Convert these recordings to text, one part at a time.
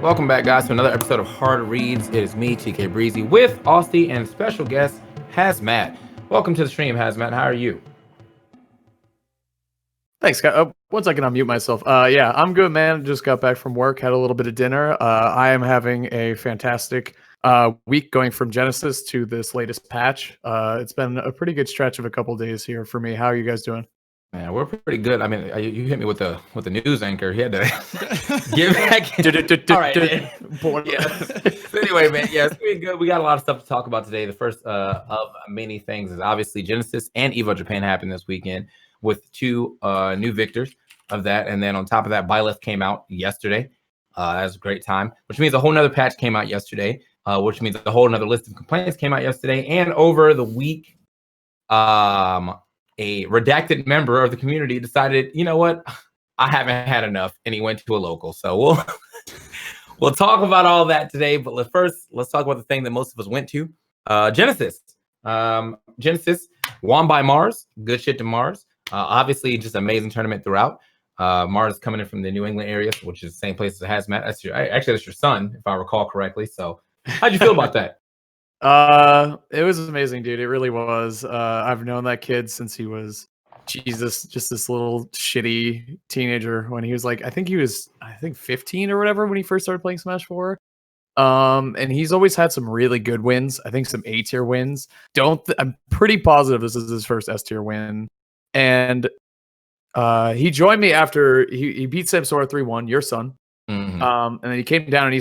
Welcome back, guys, to another episode of Hard Reads. It is me, TKbreezy, with Austy and special guest Hazmatt. Welcome to the stream, Hazmatt. How are you? Thanks, guys. 1 second, I'll mute myself. Yeah, I'm good, man. Just got back from work, had a little bit of dinner. I am having a fantastic week going from Genesis to this latest patch. It's been a pretty good stretch of a couple days here for me. How are you guys doing? Man, we're pretty good. I mean, you hit me with the news anchor. He had to give back. All right, yeah. So anyway, man, yeah, it's pretty good. We got a lot of stuff to talk about today. The first of many things is obviously Genesis and EVO Japan happened this weekend with two new victors of that, and then on top of that, Byleth came out yesterday. That was a great time, which means a whole nother patch came out yesterday, which means a whole nother list of complaints came out yesterday, and over the week, a redacted member of the community decided, you know what, I haven't had enough, and he went to a local. So we'll talk about all that today. But let's talk about the thing that most of us went to, Genesis. Genesis won by Mars. Good shit to Mars. Obviously, just amazing tournament throughout. Mars coming in from the New England area, which is the same place as Hazmatt. That's your son, if I recall correctly. So how'd you feel about that? It was amazing, dude. It really was. I've known that kid since he was just this little shitty teenager when he was like, I think 15 or whatever when he first started playing Smash 4. And he's always had some really good wins. I think some A tier wins. I'm pretty positive this is his first S tier win. And he joined me after he beat Samsora 3-1, your son. Mm-hmm. And then he came down and he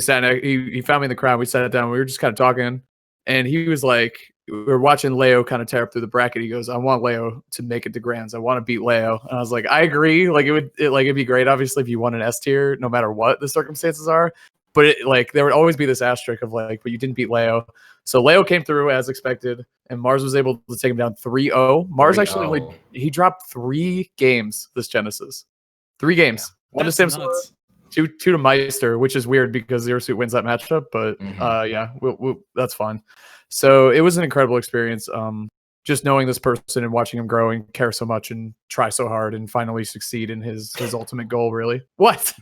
found me in the crowd. We sat down. We were just kind of talking. And he was like, we were watching Leo kind of tear up through the bracket. He goes, I want Leo to make it to Grands. I want to beat Leo. And I was like, I agree. Like it'd be great, obviously, if you won an S tier, no matter what the circumstances are. But there would always be this asterisk of like, but you didn't beat Leo. So Leo came through as expected, and Mars was able to take him down 3-0. Mars actually he dropped 3 games this Genesis. 3 games. Yeah. 1 to Samsung, 2 to Meister, which is weird because Zero Suit wins that matchup, but yeah, that's fine. So it was an incredible experience. Just knowing this person and watching him grow and care so much and try so hard and finally succeed in his ultimate goal, really. What?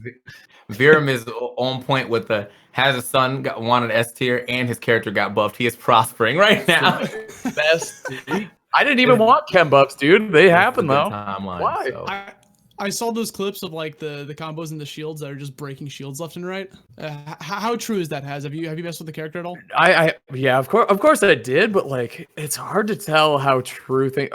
Viram is on point with has a son, won an S tier, and his character got buffed. He is prospering right now. Best. I didn't even want chem buffs, dude. They happen though. Timeline, why? So. I saw those clips of like the combos and the shields that are just breaking shields left and right. How true is that? Have you messed with the character at all? Yeah, of course I did, but like it's hard to tell how true thing.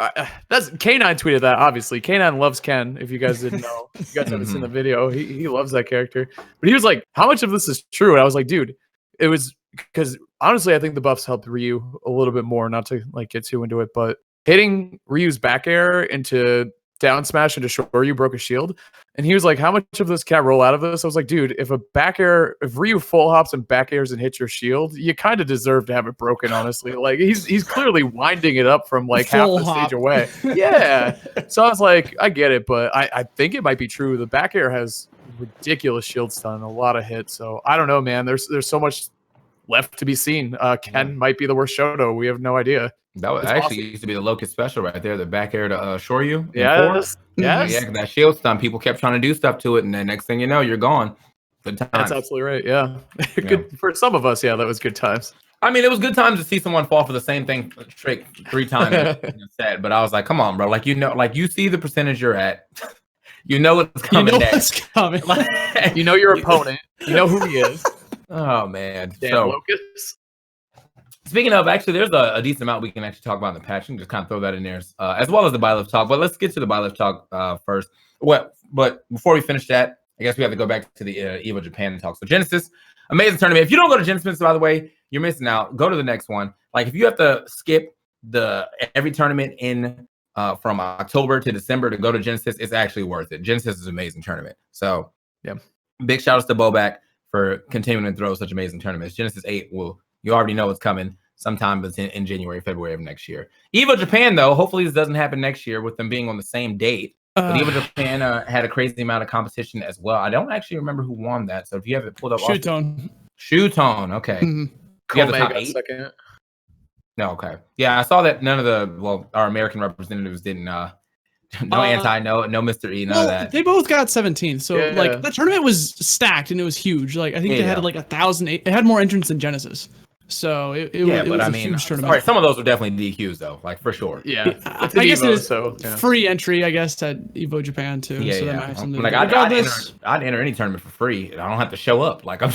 That's K9 tweeted that. Obviously, K9 loves Ken. If you guys didn't know, if you guys haven't seen the video. He loves that character. But he was like, "How much of this is true?" And I was like, "Dude, it was because honestly, I think the buffs helped Ryu a little bit more. Not to like get too into it, but hitting Ryu's back air into down smash into Shoryu broke a shield, and he was like, how much of this can I roll out of this? I was like, dude, if Ryu full hops and back airs and hits your shield, you kind of deserve to have it broken, honestly. Like he's clearly winding it up from like half the stage away. Yeah. So I was like, I get it, but I think it might be true. The back air has ridiculous shield stun, a lot of hits. So I don't know, man. There's so much left to be seen. Ken might be the worst Shoto. We have no idea. That was actually used to be the Locust special right there, the back air to Shoryu. Yes. Yeah, because that shield stun, people kept trying to do stuff to it, and then next thing you know, you're gone. Good times. That's absolutely right. Yeah. Good for some of us. Yeah, that was good times. I mean, it was good times to see someone fall for the same thing trick 3 times in a set, but I was like, come on, bro. Like, you see the percentage you're at. You know it's coming next. You know your opponent. You know who he is. Oh, man. Damn Locust. Speaking of, actually, there's a decent amount we can actually talk about in the patch. You can just kind of throw that in there, as well as the Byleth talk. But let's get to the Byleth talk first. But before we finish that, I guess we have to go back to the EVO Japan talk. So Genesis, amazing tournament. If you don't go to Genesis, by the way, you're missing out. Go to the next one. Like if you have to skip every tournament in from October to December to go to Genesis, it's actually worth it. Genesis is an amazing tournament. So yeah, big shout outs to Bobak for continuing to throw such amazing tournaments. Genesis 8 you already know it's coming sometime in January, February of next year. EVO Japan, though, hopefully this doesn't happen next year with them being on the same date. But EVO Japan had a crazy amount of competition as well. I don't actually remember who won that. So if you have it pulled up. Shootone. Okay. Mm-hmm. You have the top 8? Second. No, okay. Yeah, I saw that none of our American representatives didn't No anti, no Mr. E, none of that. They both got 17. So Yeah. like the tournament was stacked and it was huge. Like I think they Yeah. had like 1,000. It had more entrants than Genesis. So it was a huge tournament. Sorry, some of those were definitely DQs though, like for sure. Yeah, I it's an guess Evo, it is so yeah. free entry, I guess, at EVO Japan too. Yeah, so that yeah. might have something Like to do. I'd enter any tournament for free. I don't have to show up. Like I'm.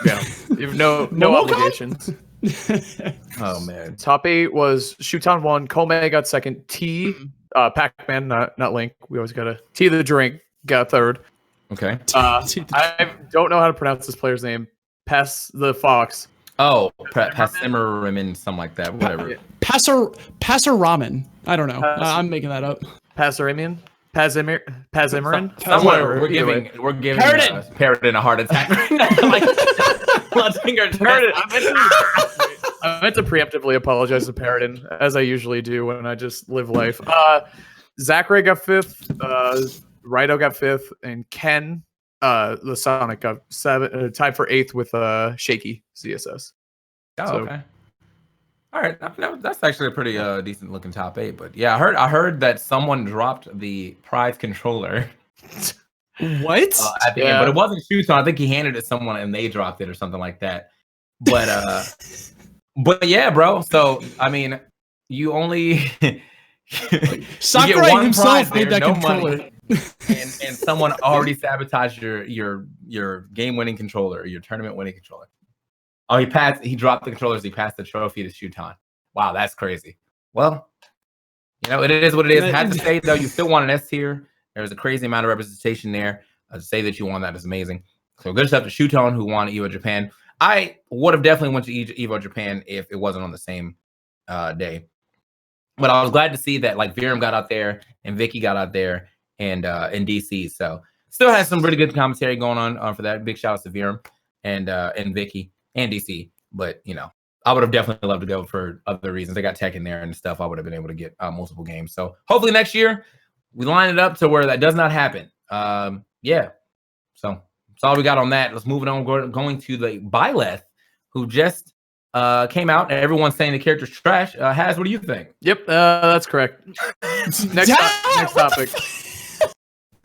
Yeah, you have no Momocon? obligations. Oh man. Top 8 was Shuton won, Kome got second, T, Pac-Man, not Link. We always got a T the drink got third. Okay. I don't know how to pronounce this player's name. Pass the Fox. Oh, Passimmerman, something like that. Whatever. Passer Ramen. I don't know. I'm making that up. Passeramian? Pazimerin? Somewhere we're Either giving way. Paradin a heart attack right now. Like, I meant to preemptively apologize to Paradin, as I usually do when I just live life. Zachary got 5th, Rido got 5th, and Ken, the Sonic, got 7th, tied for 8th with Shaky CSS. Oh, So- okay. All right, that's actually a pretty decent looking top 8. But yeah, I heard that someone dropped the prize controller What? at the end, but it wasn't Shuton. I think he handed it to someone and they dropped it or something like that. But but yeah, bro. So I mean, you only Sakurai himself made that no controller. money, and someone already sabotaged your game winning controller, your tournament winning controller. Oh, he dropped the controllers. He passed the trophy to Shuton. Wow, that's crazy. Well, you know, it is what it is. I had to say though, you still want an S tier. There's a crazy amount of representation there. To say that you won that is amazing. So good stuff to Shuton, who won EVO Japan. I would have definitely went to EVO Japan if it wasn't on the same day. But I was glad to see that like Virum got out there and Vicky got out there and DC. So still has some really good commentary going on for that. Big shout outs to Virum and Vicky and DC. But you know, I would have definitely loved to go for other reasons. They got tech in there and stuff. I would have been able to get multiple games. So hopefully next year we line it up to where that does not happen. Yeah. So that's all we got on that. Let's move it on. Going to the Byleth, who just came out and everyone's saying the character's trash. Haz, what do you think? Yep, that's correct. Next topic.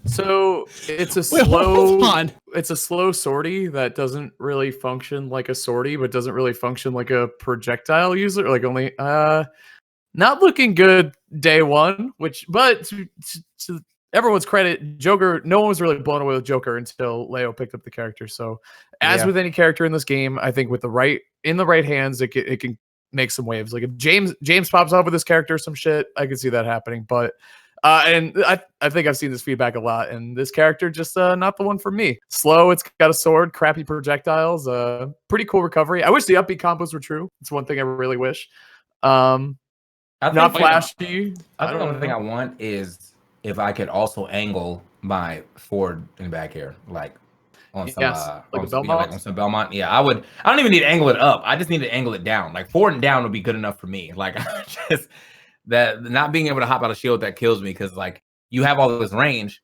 So it's a it's a slow sortie that doesn't really function like a sortie, but doesn't really function like a projectile user. Like only not looking good day one. But to everyone's credit, Joker. No one was really blown away with Joker until Leo picked up the character. So as with any character in this game, I think with the right hands, it can make some waves. Like if James pops off with this character, some shit, I could see that happening. But and I think I've seen this feedback a lot, and this character just not the one for me. Slow, it's got a sword, crappy projectiles, pretty cool recovery. I wish the upbeat combos were true. It's one thing I really wish. Not flashy. I think the only thing I want is if I could also angle my forward and back air, like on some on some Belmont. Yeah, I would. I don't even need to angle it up. I just need to angle it down. Like forward and down would be good enough for me. Like just that not being able to hop out of shield that kills me, because like you have all this range,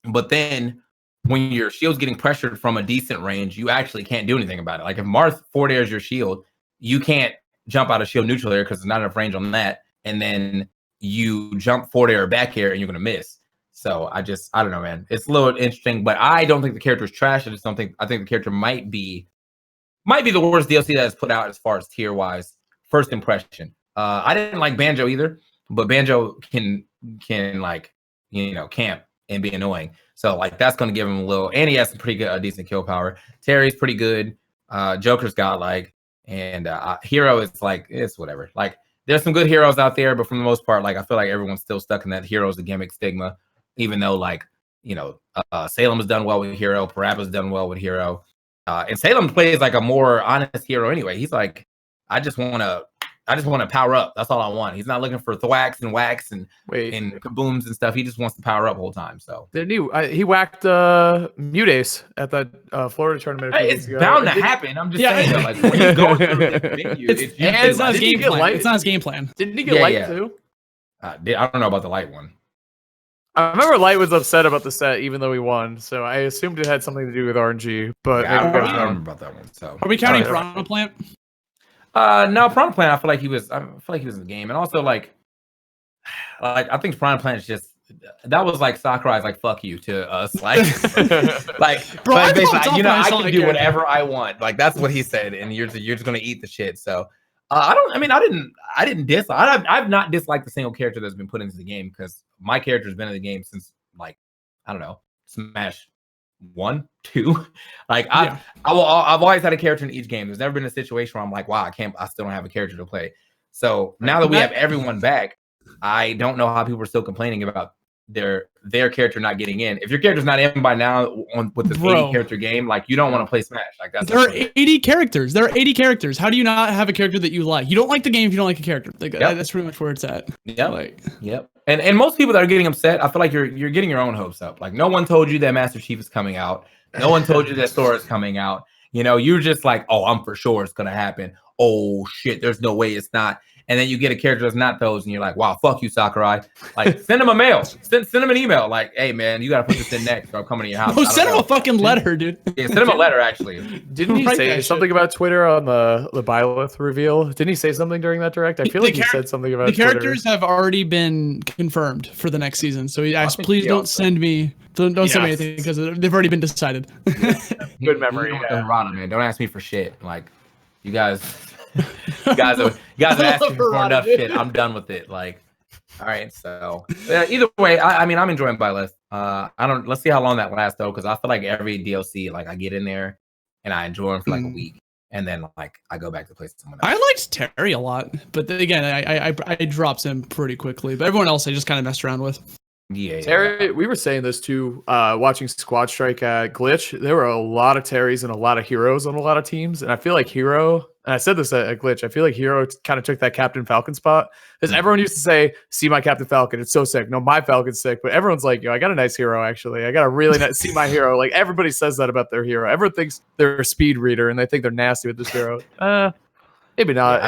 but then when your shield's getting pressured from a decent range, you actually can't do anything about it. Like if Marth forward airs your shield, you can't jump out of shield neutral air because there's not enough range on that, and then you jump forward air or back air and you're gonna miss. So I don't know, man. It's a little interesting, but I don't think the character is trash. I think the character might be the worst DLC that is put out as far as tier wise. First impression. I didn't like Banjo either, but Banjo can like, you know, camp and be annoying. So like that's gonna give him a little, and he has some pretty good decent kill power. Terry's pretty good. Joker's godlike, and Hero is like, it's whatever. Like there's some good heroes out there, but for the most part, like I feel like everyone's still stuck in that hero's a gimmick stigma. Even though, like, you know, Salem has done well with Hero, Parappa's done well with Hero, and Salem plays like a more honest hero anyway. He's like, I just want to power up. That's all I want. He's not looking for thwacks and whacks and kabooms and stuff. He just wants to power up the whole time. So he whacked Mutace at that Florida tournament. It's bound to happen. I'm just saying, though, like when you go through this venue, it's not his game plan. It's not his game plan. Didn't he get light too? I don't know about the light one. I remember Light was upset about the set, even though he won. So I assumed it had something to do with RNG. But I don't remember about that one. So are we counting Piranha Plant? No, Piranha Plant. I feel like he was in the game, and also like I think Piranha Plant is just that was like Sakurai's like fuck you to us, like like, Bro, like I basically, popped off you know, when I I saw can that do character. whatever I want, like that's what he said, and you're just gonna eat the shit. So I didn't dislike. I've not disliked a single character that's been put into the game because my character's been in the game since like I don't know, Smash 1, 2. Like Yeah. I've always had a character in each game. There's never been a situation where I'm like, wow, I still don't have a character to play. So now that we have everyone back, I don't know how people are still complaining about their character not getting in. If your character's not in by now with this 80 character game, like you don't want to play Smash. Like there are 80 characters. There are 80 characters. How do you not have a character that you like? You don't like the game if you don't like a character. Like that's pretty much where it's at. Yep. Like, yep. And most people that are getting upset, I feel like you're getting your own hopes up. Like no one told you that Master Chief is coming out. No one told you that Sora is coming out. You know, you're just like, oh, I'm for sure it's gonna happen. Oh shit, there's no way it's not. And then you get a character that's not those, and you're like, wow, fuck you, Sakurai. Like, send him a mail. Send him an email. Like, hey, man, you got to put this in next, or I'm coming to your house. Oh, send him a fucking letter, dude. Yeah, send him a letter, actually. Didn't he say something about Twitter on the Byleth reveal? Didn't he say something during that direct? I feel like he said something about the characters have already been confirmed for the next season. So he asked, please don't send me. Don't send me anything because they've already been decided. Good memory. Man. Don't ask me for shit. Like, you guys are asking for enough shit. I'm done with it. Like, all right. So either way, I mean, I'm enjoying Byleth. Let's see how long that lasts though, because I feel like every DLC, like I get in there and I enjoy them for like a week, and then like I go back to play someone else. I liked Terry a lot, but then again, I dropped him pretty quickly. But everyone else, I just kind of messed around with. Yeah, Terry, we were saying this too, watching Squad Strike at Glitch. There were a lot of Terrys and a lot of heroes on a lot of teams. And I feel like Hero, and I said this at Glitch, I feel like Hero kind of took that Captain Falcon spot. Because everyone used to say, see my Captain Falcon, it's so sick. No, my Falcon's sick. But everyone's like, yo, I got a nice hero, actually. I got a really nice, see my hero. Like, everybody says that about their hero. Everyone thinks they're a speed reader, and they think they're nasty with this hero. Maybe not.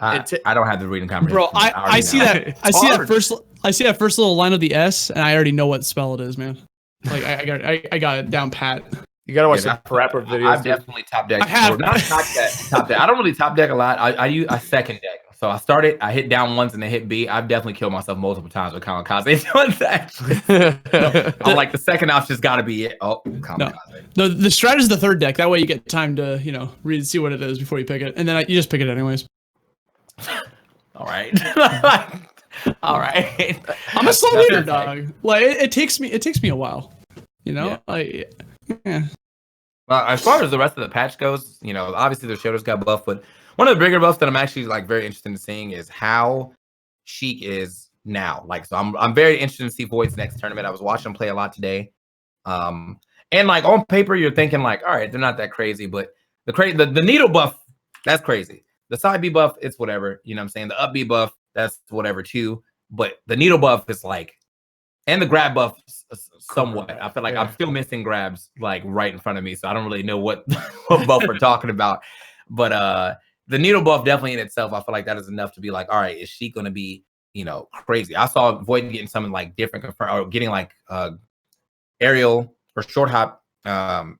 Yeah, I don't have the reading comprehension. Bro, I see that. I see that first little line of the S, and I already know what spell it is, man. Like I got it down pat. You gotta watch the Parappa videos. I've definitely top deck. I have not top deck. I don't really top deck a lot. I use a second deck. So I started. I hit down once and then hit B. I've definitely killed myself multiple times with Kamikaze doing that. I'm like the second option's got to be it. Oh, Kamikaze. No, the strat is the third deck. That way you get time to read, see what it is before you pick it, and then you just pick it anyways. All right. All right. I'm a slow reader, dog. Like it takes me a while. Yeah. Well, as far as the rest of the patch goes, obviously the shoulders got buffed, but one of the bigger buffs that I'm actually like very interested in seeing is how Sheik is now. Like, so I'm very interested to see Void's next tournament. I was watching him play a lot today. And like on paper, you're thinking like, all right, they're not that crazy, but the needle buff, that's crazy. The side B buff, it's whatever. You know what I'm saying? The up B buff, that's whatever too. But the needle buff is like, and the grab buff somewhat. I feel like I'm still missing grabs like right in front of me, so I don't really know what buff we're talking about. But the needle buff definitely in itself, I feel like that is enough to be like, all right, is she going to be, crazy? I saw Void getting something like different or getting like aerial or short hop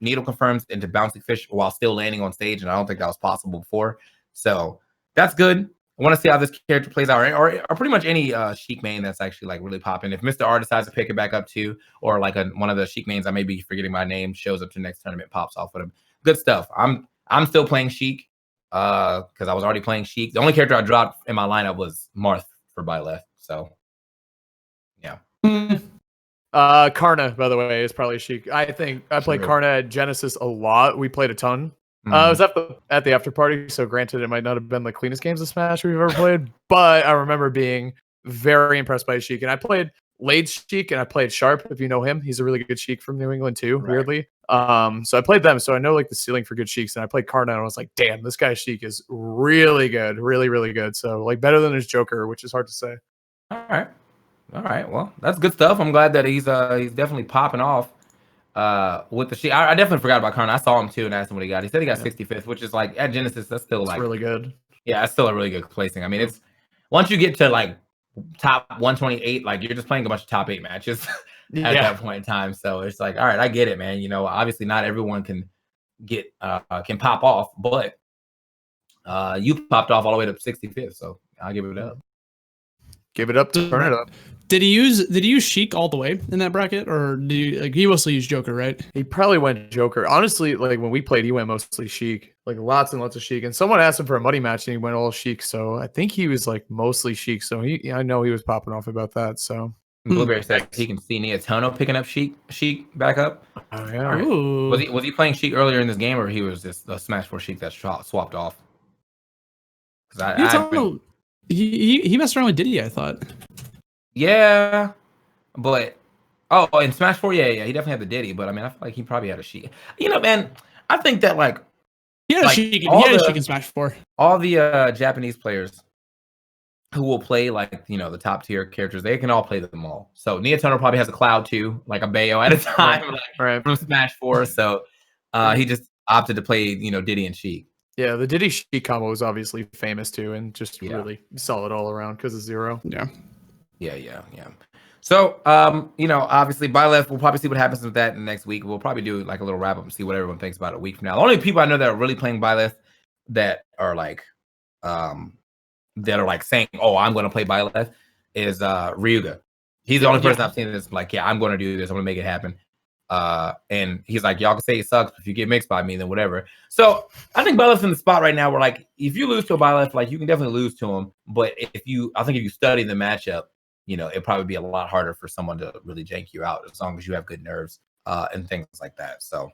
needle confirms into bouncing fish while still landing on stage, and I don't think that was possible before. So that's good. I want to see how this character plays out, or pretty much any Sheik main that's actually like really popping. If Mr. R decides to pick it back up too, or like one of the Sheik mains I may be forgetting my name shows up to the next tournament, pops off with him. Good stuff. I'm still playing Sheik because I was already playing Sheik. The only character I dropped in my lineup was Marth for Byleth. So yeah. Karna, by the way, is probably Sheik. I think I played Karna at Genesis a lot. We played a ton. I was at the after party, so granted, it might not have been the cleanest games of Smash we've ever played, but I remember being very impressed by Sheik. And I played Lade Sheik, and I played Sharp, if you know him. He's a really good Sheik from New England too, weirdly. So I played them, so I know like the ceiling for good Sheiks. And I played Karna, and I was like, damn, this guy's Sheik is really good, really, really good. So like better than his Joker, which is hard to say. All right. Well, that's good stuff. I'm glad that he's definitely popping off. With the Sheik. I definitely forgot about Karna. I saw him too and asked him what he got. He said he got 65th, which is like at Genesis, that's still like really good. Yeah, that's still a really good placing. I mean, it's once you get to like top 128, like you're just playing a bunch of top 8 matches at that point in time. So it's like, all right, I get it, man. Obviously not everyone can get can pop off, but you popped off all the way to 65th, so I'll give it up. Give it up to turn it up. Did he use Sheik all the way in that bracket, or he mostly used Joker, right? He probably went Joker. Honestly, like when we played, he went mostly Sheik, like lots and lots of Sheik. And someone asked him for a muddy match, and he went all Sheik. So I think he was like mostly Sheik. So I know he was popping off about that. So Blueberry said he can see Neotono picking up Sheik back up. oh yeah, Right. Ooh. Was he playing Sheik earlier in this game, or he was just the Smash 4 Sheik that swapped off? He messed around with Diddy, I thought. Yeah, but in Smash 4, yeah, he definitely had the Diddy. But I mean, I feel like he probably had a Sheik. You know, man, I think that like he had a Sheik in Smash 4. All the Japanese players who will play like the top tier characters, they can all play them all. So Neotono probably has a Cloud too, like a Bayo at a time, from Smash 4. So he just opted to play Diddy and Sheik. Yeah, the Diddy Sheik combo was obviously famous too, and just really solid all around because of Zero. Yeah. So obviously Byleth, we'll probably see what happens with that next week. We'll probably do like a little wrap up and see what everyone thinks about it a week from now. The only people I know that are really playing Byleth that are like saying, "Oh, I'm going to play Byleth," is Ryuga. He's the only person I've seen that's like, "Yeah, I'm going to do this. I'm going to make it happen." And he's like, "Y'all can say it sucks, but if you get mixed by me, then whatever." So I think Byleth's in the spot right now where like, if you lose to a Byleth, like you can definitely lose to him. But I think if you study the matchup, it'd probably be a lot harder for someone to really jank you out as long as you have good nerves and things like that. So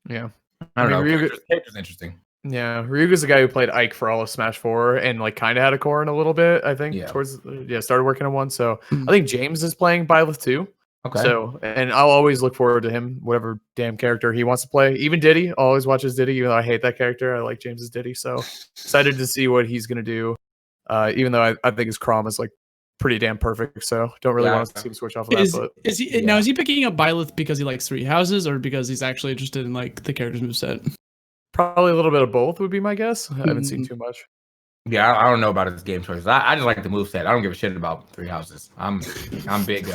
yeah, I don't know. Character's interesting. Yeah, Ryuga's the guy who played Ike for all of Smash 4 and like kind of had a core in a little bit, I think, started working on one. So I think James is playing Byleth too. Okay. So, and I'll always look forward to him, whatever damn character he wants to play. Even Diddy, I'll always watch his Diddy, even though I hate that character. I like James's Diddy. So excited to see what he's going to do. Even though I think his Crom is like pretty damn perfect. So don't really want to see him switch off of that. Is he picking up Byleth because he likes 3 houses or because he's actually interested in like the character's moveset? Probably a little bit of both would be my guess. I haven't seen too much. Yeah, I don't know about his game choices. I just like the moveset. I don't give a shit about 3 houses. I'm big.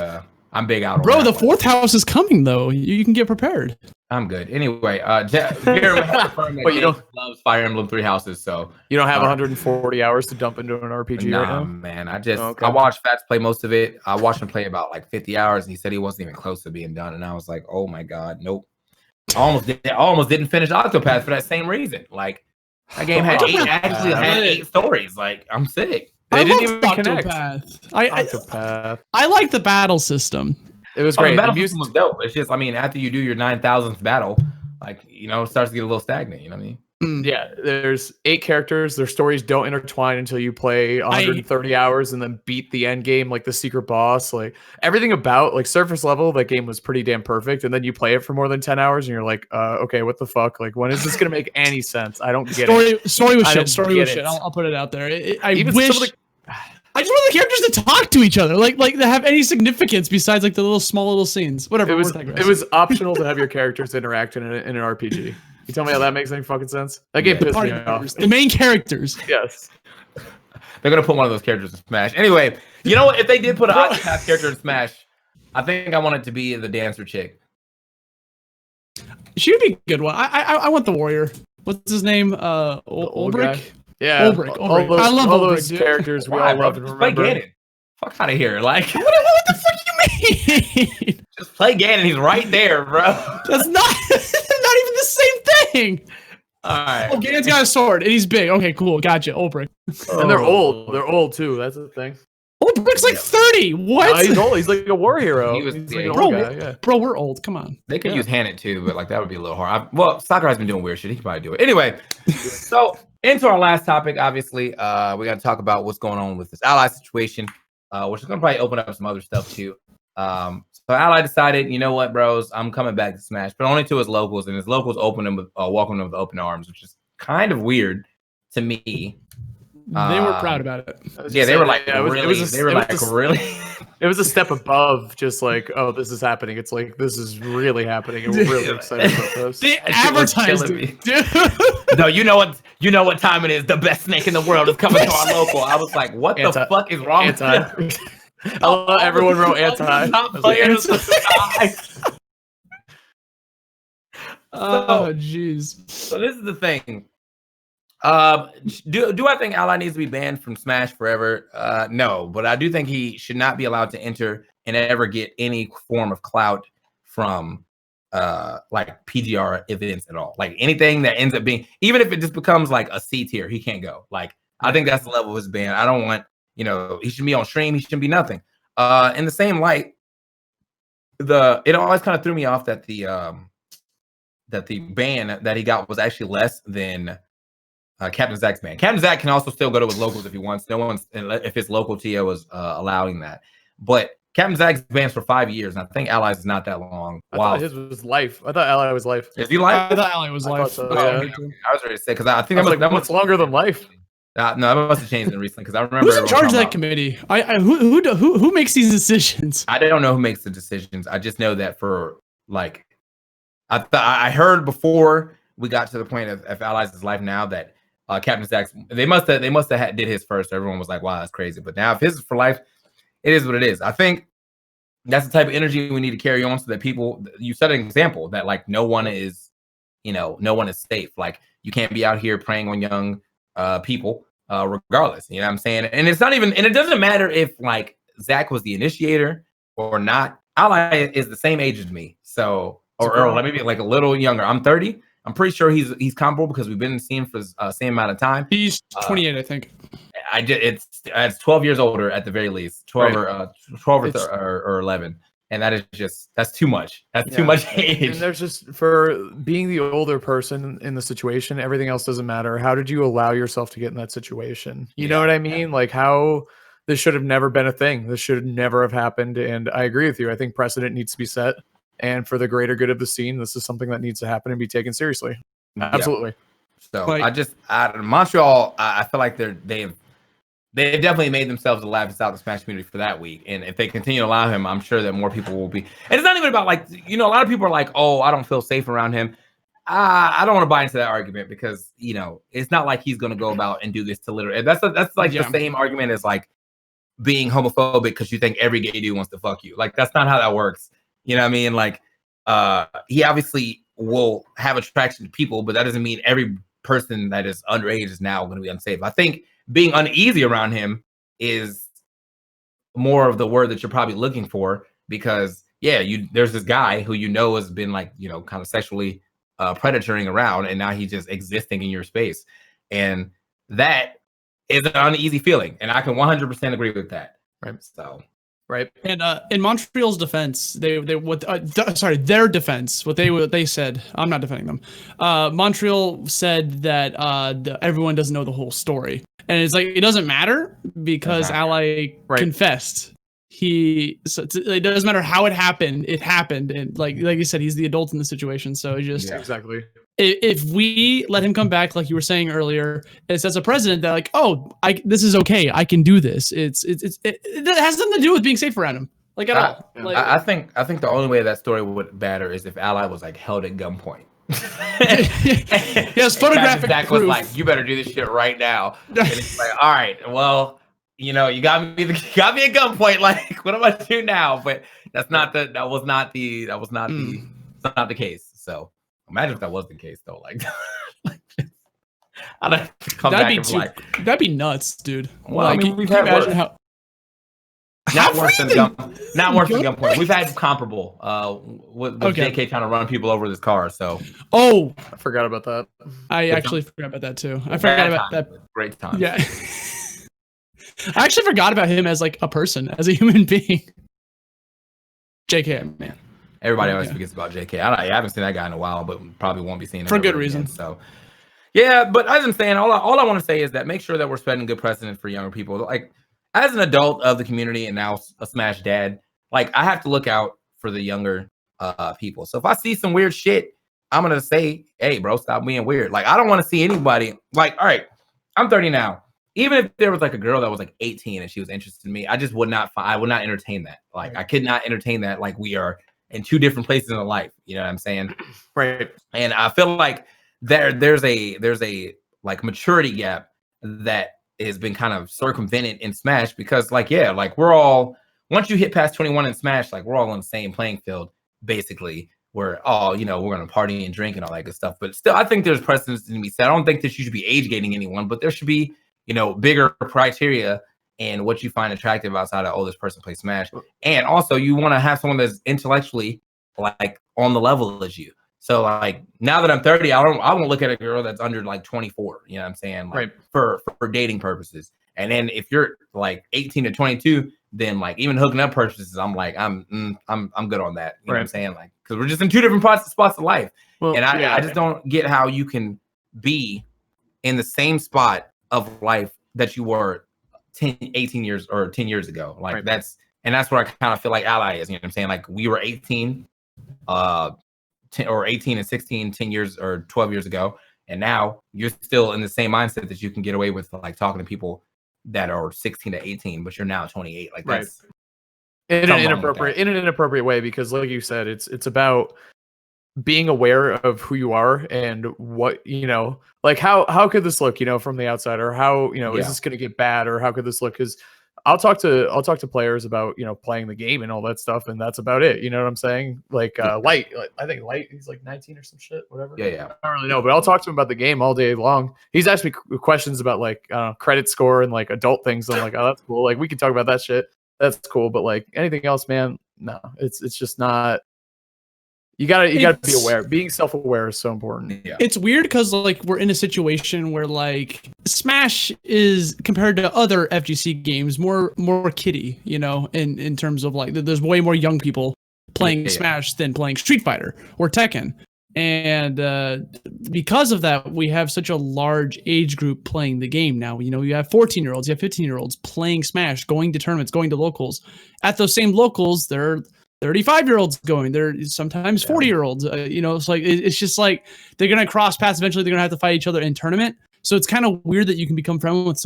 I'm big out. Bro, the 4th house is coming though. You can get prepared. I'm good. Anyway, but you don't loves Fire Emblem 3 houses, so you don't have 140 hours to dump into an RPG right now. Man, I watched Fats play most of it. I watched him play about like 50 hours, and he said he wasn't even close to being done. And I was like, oh my god, nope. I almost didn't finish Octopath for that same reason. Like that game had 8 stories. Like I'm sick. They didn't even Octopath. Octopath. I like the battle system. It was great. The battle system was dope. It's just, I mean, after you do your 9,000th battle, like it starts to get a little stagnant. You know what I mean? Yeah, there's 8 characters. Their stories don't intertwine until you play 130 hours and then beat the end game, like the secret boss. Like everything about like surface level, that game was pretty damn perfect. And then you play it for more than 10 hours, and you're like, okay, what the fuck? Like, when is this gonna make any sense? I don't get it. Story was shit. Story was shit. I'll put it out there. I just want the characters to talk to each other, like to have any significance besides like the small little scenes. Whatever. It was optional to have your characters interact in an RPG. You tell me how that makes any fucking sense? That game pissed me off. The main characters. Yes. They're gonna put one of those characters in Smash. Anyway, you know what? If they did put an Octopath character in Smash, I think I want it to be the dancer chick. She would be a good one. I want the warrior. What's his name? Ulbrich? Yeah. Ulbrich. I love all those characters. We all love and remember. Play Ganon. Fuck out of here. Like, what the fuck you mean? Just play Ganon. He's right there, bro. That's not even the same thing. All right. Oh, Ganon's got a sword and he's big. Okay, cool. Gotcha. Ulbrich. And they're old. They're old too. That's the thing. Ulbrich's like 30. What? He's old. He's like a war hero. He's like an old guy. Yeah. Bro, we're old. Come on. They could use Hanit too, but like that would be a little hard. Sakurai's been doing weird shit. He could probably do it. Anyway, so into our last topic, obviously, we got to talk about what's going on with this ally situation, which is going to probably open up some other stuff too. So Ally decided, you know what, bros, I'm coming back to Smash, but only to his locals, and his locals opened him with welcomed him with open arms, which is kind of weird to me. They were proud about it. Yeah, they were like, really. It was a step above just like, oh, this is happening. It's like, this is really happening, and we're really excited about this. They advertised it, dude. No, you know what time it is. The best snake in the world is coming to our local. I was like, what the fuck is wrong with them? I love everyone wrote anti. Oh, jeez. So this is the thing. Do I think Ally needs to be banned from Smash forever? No, but I do think he should not be allowed to enter and ever get any form of clout from like PGR events at all. Like anything that ends up being, even if it just becomes like a C tier, he can't go. Like I think that's the level of his ban. I don't want, he should be on stream. He shouldn't be nothing. In the same light, it always kind of threw me off that the ban that he got was actually less than Captain Zach's ban. Captain Zach can also still go to his locals if he wants. No one's, if his local TO is allowing that. But Captain Zach's bans for 5 years, and I think Allies is not that long. I thought his was life. I thought Ally was life. Is he life? I thought Ally was life. So, yeah. I was ready to say because I think that was longer than life. No, that must have changed recently because I remember who's in charge of that committee. Who makes these decisions? I don't know who makes the decisions. I just know that for like, I heard before we got to the point of Allies is life now that Captain Zach's they must have did his first. Everyone was like, wow, that's crazy. But now if his is for life, it is what it is. I think that's the type of energy we need to carry on so that people, you set an example that like no one is safe. Like you can't be out here preying on young people regardless. You know what I'm saying? And it's not even, and it doesn't matter if like Zach was the initiator or not. Ally is the same age as me. So, or maybe like a little younger. I'm 30. I'm pretty sure he's comparable because we've been seeing for the same amount of time. He's 28, I think. It's 12 years older at the very least, 12 or 11, and that's too much. That's too much age. And there's just, for being the older person in the situation, everything else doesn't matter. How did you allow yourself to get in that situation? You know what I mean? Like how this should have never been a thing. This should never have happened. And I agree with you. I think precedent needs to be set. And for the greater good of the scene, this is something that needs to happen and be taken seriously. Absolutely. So Montreal, I feel like they've definitely made themselves the laughing stock of the Smash community for that week. And if they continue to allow him, I'm sure that more people will be. And it's not even about like, a lot of people are like, oh, I don't feel safe around him. I don't want to buy into that argument because, it's not like he's going to go about and do this to literally. That's like the same argument as like being homophobic because you think every gay dude wants to fuck you. Like, that's not how that works. You know what I mean? Like, he obviously will have attraction to people, but that doesn't mean every person that is underage is now going to be unsafe. I think being uneasy around him is more of the word that you're probably looking for because, there's this guy who has been like, kind of sexually predatoring around, and now he's just existing in your space. And that is an uneasy feeling. And I can 100% agree with that. Right. So. Right. And in Montreal's defense, their defense, what they said, I'm not defending them. Montreal said that everyone doesn't know the whole story. And it's like, it doesn't matter because Ally confessed. It doesn't matter how it happened. It happened. And like you said, he's the adult in the situation. So exactly. If we let him come back, like you were saying earlier, it sets a precedent that like, oh, this is okay. I can do this. It has nothing to do with being safe around him. Like at all. Like, I think the only way that story would matter is if Ally was like held at gunpoint. Yes, photographic Zach proof. was like, you better do this shit right now. And it's like, all right, well, you got me at gunpoint. Like, what am I do now? But that was not the case. So imagine if that was the case though. Like, I'd have to come back and like, that'd be nuts, dude. Well, like, I mean, we've had imagine how. Not worse than gunpoint. We've had comparable with JK trying to run people over this car. So I forgot about that. I actually forgot about that too. I forgot about that. Great time. Yeah. I actually forgot about him as like a person, as a human being. JK, man. Everybody always forgets about JK. I haven't seen that guy in a while, but probably won't be seeing him for good reason. So, yeah. But as I'm saying, all I want to say is that make sure that we're setting good precedent for younger people. Like, as an adult of the community and now a Smash dad, like I have to look out for the younger people. So if I see some weird shit, I'm gonna say, "Hey, bro, stop being weird." Like I don't want to see anybody. Like, all right, I'm 30 now. Even if there was like a girl that was like 18 and she was interested in me, I just would not. I would not entertain that. Like I could not entertain that. Like we are in two different places in life. You know what I'm saying? Right. And I feel like there's a like maturity gap that has been kind of circumvented in Smash because like we're all, once you hit past 21 in Smash, like we're all on the same playing field basically. where we're gonna party and drink and all that good stuff. But still, I think there's precedence to be set. I don't think that you should be age gating anyone, but there should be bigger criteria and what you find attractive outside of this person plays Smash. And also you want to have someone that's intellectually like on the level as you. So like now that I'm 30, I won't look at a girl that's under like 24, you know what I'm saying? Like, for dating purposes. And then if you're like 18 to 22, then like even hooking up purposes, I'm like, I'm good on that. You know what I'm saying? Like, because we're just in two different spots of life. Well, and I just don't get how you can be in the same spot of life that you were 18 years or 10 years ago. Like that's where I kind of feel like Ally is, you know what I'm saying? Like we were 18, 18 and 16, 10 years or 12 years ago. And now you're still in the same mindset that you can get away with like talking to people that are 16 to 18, but you're now 28. Like that's in an inappropriate way, because like you said, it's about being aware of who you are and what, like how could this look, from the outside, or how, is this going to get bad, or how could this look? Because I'll talk to players about, playing the game and all that stuff. And that's about it. You know what I'm saying? Like, Light, I think Light, he's like 19 or some shit, whatever. Yeah. I don't really know, but I'll talk to him about the game all day long. He's asked me questions about like, credit score and like adult things. I'm like, oh, that's cool. Like we can talk about that shit. That's cool. But like anything else, man, no, it's just not. You gotta be aware. Being self-aware is so important. Yeah. It's weird because like we're in a situation where like Smash is, compared to other FGC games, more kiddie, in terms of like there's way more young people playing Smash than playing Street Fighter or Tekken. And because of that, we have such a large age group playing the game now. You have 14-year-olds, you have 15-year-olds playing Smash, going to tournaments, going to locals. At those same locals, they're 35-year-olds going. They're sometimes 40-year-olds. It's like it's just like they're gonna cross paths. Eventually, they're gonna have to fight each other in tournament. So it's kind of weird that you can become friends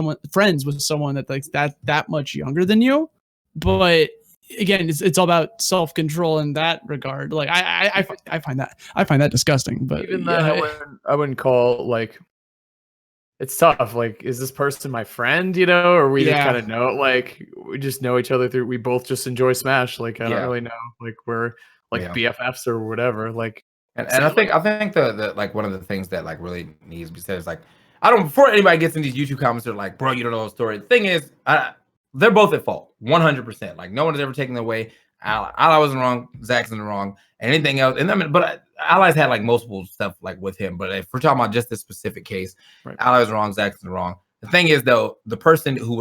with someone that's like that much younger than you. But again, it's all about self-control in that regard. Like I find that disgusting. But even that, I wouldn't call like. It's tough. Like, is this person my friend, or we just kind of know, like, we just know each other through, we both just enjoy Smash. Like, I don't really know. Like, we're like BFFs or whatever. Like, and I think the like one of the things that like really needs to be said is like, before anybody gets in these YouTube comments, they're like, bro, you don't know the story. The thing is, they're both at fault, 100%. Like, no one has ever taken it away. Ally wasn't wrong. Zach's in the wrong. And anything else. And I mean, but Ally's had like multiple stuff like with him. But if we're talking about just this specific case, Ally was wrong. Zach's in the wrong. The thing is, though, the person who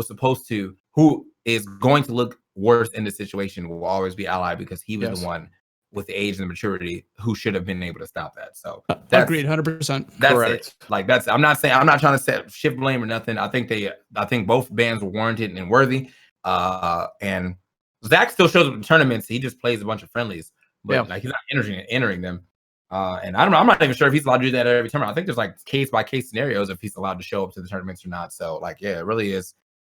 is going to look worse in this situation will always be Ally, because he was the one with the age and the maturity who should have been able to stop that. So agreed, 100%. That's correct. It. Like I'm not trying to shift blame or nothing. I think both bands were warranted and worthy. And Zach still shows up in tournaments. He just plays a bunch of friendlies, but like he's not entering them. And I'm not even sure if he's allowed to do that at every tournament. I think there's like case by case scenarios if he's allowed to show up to the tournaments or not. So like, it really is.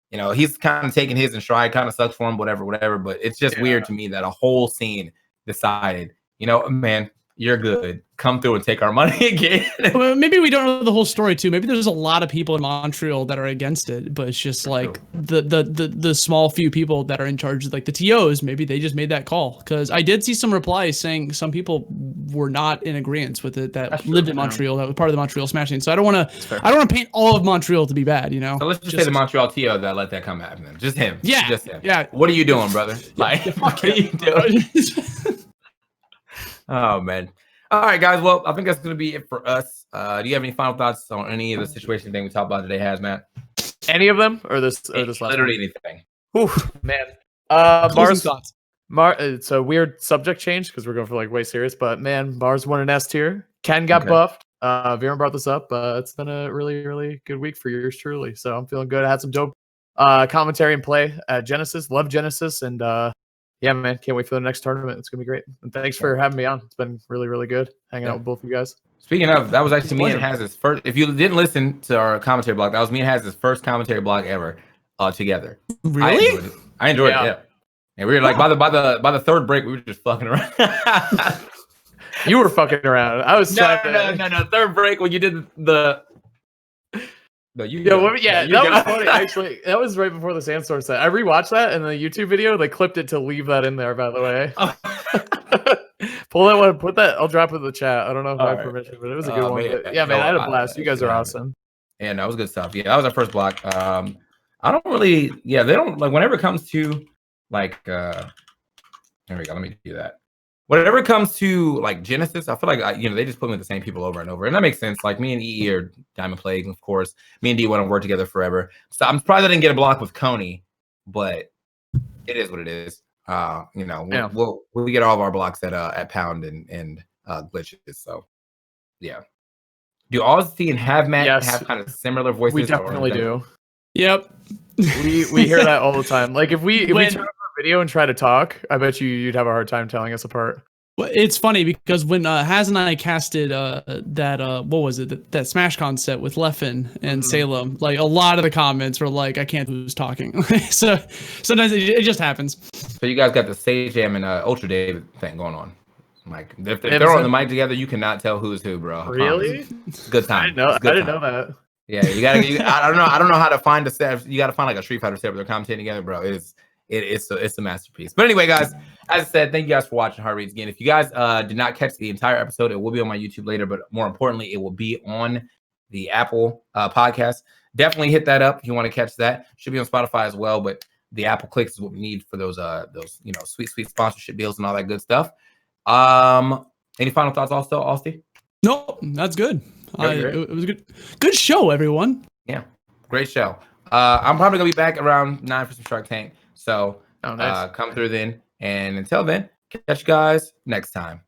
He's kind of taking his in stride. Kind of sucks for him, whatever. But it's just weird to me that a whole scene decided, man, you're good. Come through and take our money again. Well, maybe we don't know the whole story too. Maybe there's a lot of people in Montreal that are against it, but it's just like the small few people that are in charge of like the TOs. Maybe they just made that call, because I did see some replies saying some people were not in agreement with it that lived in Montreal, that was part of the Montreal smashing. So I don't want to paint all of Montreal to be bad, So let's just say the Montreal TO that let that come happen. Just him. Yeah. Just him. Yeah. What are you doing, brother? Like, what are you doing? Oh man. All right, guys. Well, I think that's going to be it for us. Do you have any final thoughts on any of the situation thing we talked about today, Hazmatt? Any of them, or this last literally anything. Oof, man. Mars thoughts. It's a weird subject change because we're going for like way serious, but man, Mars won an S tier. Ken got buffed. Viren brought this up. It's been a really, really good week for yours truly. So I'm feeling good. I had some dope commentary and play at Genesis. Love Genesis, and yeah, man, can't wait for the next tournament. It's gonna be great. And thanks for having me on. It's been really, really good hanging out with both of you guys. Speaking of, that was actually me and Haz's first. If you didn't listen to our commentary blog, that was me and Haz's first commentary blog ever together. Really? I enjoyed it. Yeah. And we were like by the third break, we were just fucking around. You were fucking around. I was trying no. Third break when you did the. No, that was funny. Actually, that was right before the Sandstorm set. I rewatched that in the YouTube video. They clipped it to leave that in there, by the way. Pull that one. Put that. I'll drop it in the chat. I don't know if I have Alright. permission, but it was a good one. Man, But yeah, man, I had a blast. You guys are yeah. awesome. Yeah, no, it was good stuff. Yeah, that was our first block. I don't really, yeah, they don't like whenever it comes to like there we go, let me do that. Whenever it comes to like Genesis, I feel like they just put me with the same people over and over. And that makes sense. Like me and EE are Diamond Plague, of course. Me and D want to work together forever. So I'm surprised I didn't get a block with Coney, but it is what it is. We'll get all of our blocks at Pound and glitches. So yeah. Do Austy and Hazmatt have kind of similar voices? We definitely do. Yep. We hear that all the time. Like if we turn on our video and try to talk, I bet you'd have a hard time telling us apart. Well, it's funny because when Haz and I casted that what was it, that Smash set with Leffen and Salem, like a lot of the comments were like, I can't who's talking. So sometimes it just happens. So you guys got the Sage Jam and Ultra David thing going on. Like if they're on the mic together, you cannot tell who's who, bro. Really? Good time. I didn't know that. Yeah, I don't know how to find a set. You got to find like a Street Fighter set where they're commentating together, bro. It's a masterpiece. But anyway, guys, as I said, thank you guys for watching Heart Reads again. If you guys did not catch the entire episode, it will be on my YouTube later. But more importantly, it will be on the Apple podcast. Definitely hit that up if you want to catch that. Should be on Spotify as well. But the Apple clicks is what we need for those sweet sponsorship deals and all that good stuff. Any final thoughts, also, Austy? No, that's good. It was a good show, everyone. Yeah, great show. I'm probably gonna be back around 9 for some Shark Tank. So nice. Come through then. And until then, catch you guys next time.